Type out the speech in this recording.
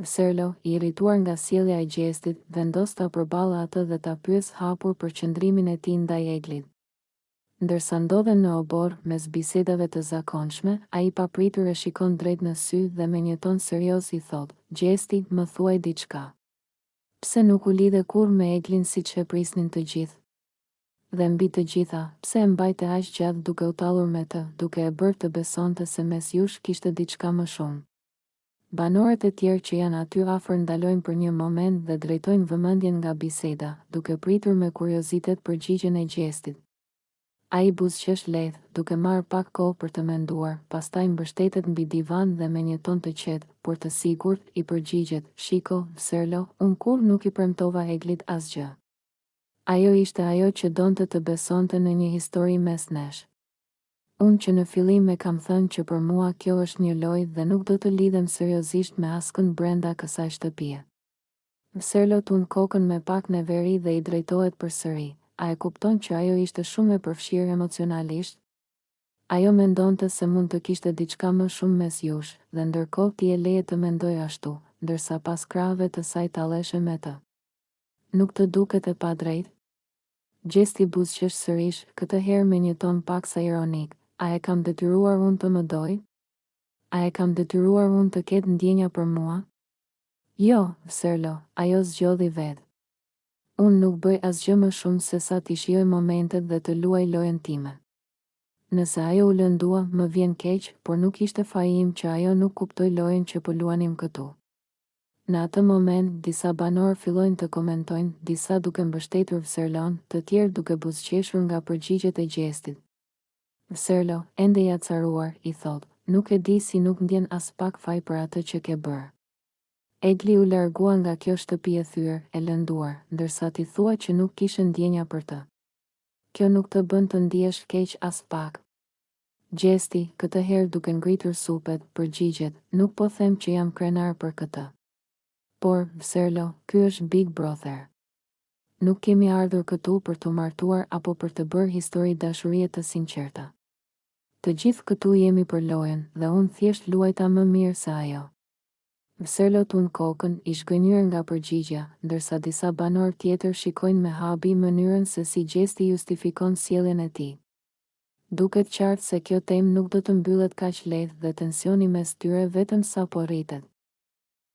Vserlo, i irrituar nga sjellja e Gjestit, vendos ta përballë atë dhe ta pyes hapur për qëndrimin e tij ndaj Eglit. Ndërsa ndodhen në obor, mes bisedave të zakonshme, ai papritur e shikon drejt në sy dhe me një ton serioz i thot: "Gjesti, më thuaj diçka. Pse nuk u lidhe kur me Eglin siç e prisnin të gjithë? Dhe mbi të gjitha, pse e mbajte aq gjatë duke u tallur me të, duke e bërë të besonte se mes jush kishte diçka më shumë?" Banorët e tjerë që janë aty afër ndalojnë për një moment dhe drejtojnë vëmendjen nga biseda, duke pritur me kuriozitet përgjigjen e Gjestit. Ai buzëqesh lehtë, duke marrë pak kohë për të menduar, pastaj mbështetet mbi divan dhe me një ton të qetë, por të sigurt, i përgjigjet: "Shiko, Vserlo, unë kur nuk i premtova Eglit asgjë. Ajo ishte ajo që donte të besonte në një histori mes nesh. Unë që në fillim e kam thënë që për mua kjo është një lojë dhe nuk do të lidhem seriozisht me askën brenda kësaj shtëpie." Vserlo tund kokën me pak neveri dhe i drejtohet përsëri: "A e kupton që ajo ishte shumë e përfshirë emocionalisht? Ajo mendonte se mund të kishte diçka më shumë mes jush, dhe ndërkohë ti e leje të mendoj ashtu, ndërsa pas krahëve të saj talleshe me të. Nuk të duket e padrejtë?" Gjesti buzëqesh sërish, këtë herë me një ton paksa ironik: "A e kam detyruar unë të më doj? A e kam detyruar unë të ketë ndjenja për mua?" "Jo, Vserlo," ajo zgjodhi vetë. "Unë nuk bëj asgjë më shumë se sa t'i shijoj momentet dhe të luaj lojën time. Nëse ajo u lëndua, më vjen keq, por nuk ishte faji im që ajo nuk kuptoi lojën që po luanim këtu." Në atë moment, disa banor fillojnë të komentojnë, disa duke mbështetur Vserlon, të tjerë duke buzëqeshur nga përgjigjet e Gjestit. Vserlo, ende i acaruar, i thot: "Nuk e di si nuk ndjen as pak faj për atë që ke bërë. Egli u largua nga kjo shtëpi e thyer, e lënduar, ndërsa ti thua që nuk kishe ndjenja për të. Kjo nuk të bën të ndihesh keq as pak." Gjesti, këtë herë duke ngritur supet, përgjigjet: "Nuk po them që jam krenar për këtë. Por, Vserlo, ky është Big Brother. Nuk kemi ardhur këtu për të martuar apo për të bërë histori dashurie të sinqerta. Të gjithë këtu jemi për lojën, dhe unë thjesht luajta më mirë se ajo." Vserlo tund kokën, i shgënjur nga përgjigja, ndërsa disa banor tjetër shikojnë me habi mënyrën se si Gjesti justifikon sjelljen e tij. Duket qartë se kjo temë nuk do të mbyllet kaq lehtë dhe tensioni mes tyre vetëm sapo rritet.